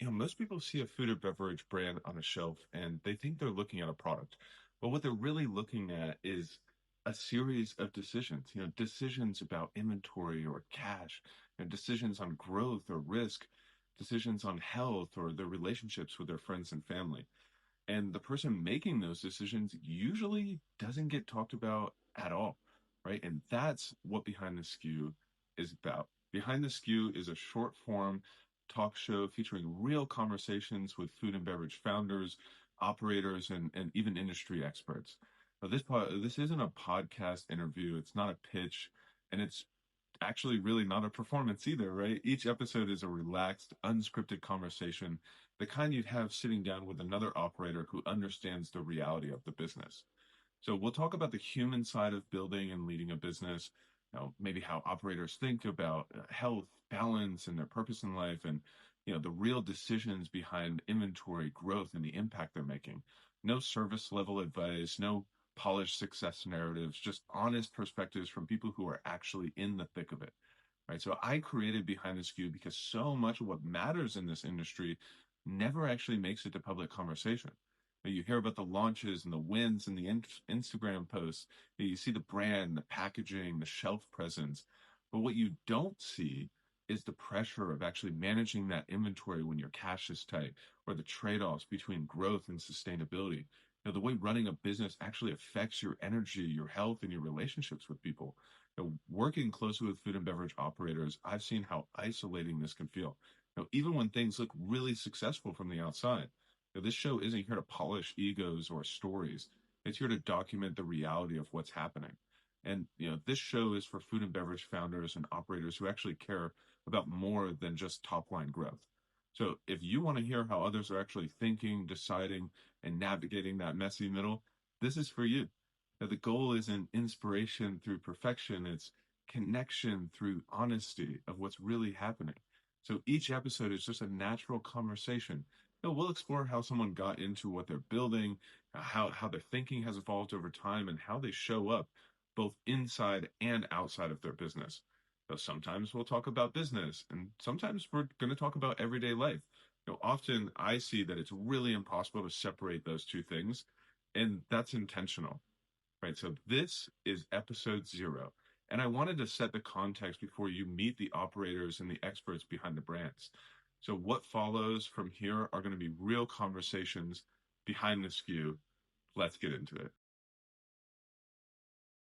Most people see a food or beverage brand on a shelf and they think they're looking at a product. But what they're really looking at is a series of decisions, decisions about inventory or cash, decisions on growth or risk, decisions on health or their relationships with their friends and family. And the person making those decisions usually doesn't get talked about at all, right? And that's what Behind the SKU is about. Behind the SKU is a short form talk show featuring real conversations with food and beverage founders, operators, and even industry experts. Now, this isn't a podcast interview. It's not a pitch, and it's actually really not a performance either, right? Each episode is a relaxed, unscripted conversation, the kind you'd have sitting down with another operator who understands the reality of the business. So we'll talk about the human side of building and leading a business, maybe how operators think about health, balance, and their purpose in life, and the real decisions behind inventory growth and the impact they're making. No service level advice, no polished success narratives, just honest perspectives from people who are actually in the thick of it. Right. So I created Behind the SKU because so much of what matters in this industry never actually makes it to public conversation. You hear about the launches and the wins and the Instagram posts. You see the brand, the packaging, the shelf presence. But what you don't see is the pressure of actually managing that inventory when your cash is tight, or the trade-offs between growth and sustainability. The way running a business actually affects your energy, your health, and your relationships with people. Working closely with food and beverage operators, I've seen how isolating this can feel. Even when things look really successful from the outside. This show isn't here to polish egos or stories. It's here to document the reality of what's happening. And this show is for food and beverage founders and operators who actually care about more than just top line growth. So if you want to hear how others are actually thinking, deciding, and navigating that messy middle, this is for you. Now, the goal isn't inspiration through perfection, it's connection through honesty of what's really happening. So each episode is just a natural conversation. We'll explore how someone got into what they're building, how their thinking has evolved over time, and how they show up both inside and outside of their business. Sometimes we'll talk about business, and sometimes we're going to talk about everyday life. Often I see that it's really impossible to separate those two things, and that's intentional, right? So this is episode 0, and I wanted to set the context before you meet the operators and the experts behind the brands. So what follows from here are going to be real conversations behind the SKU. Let's get into it.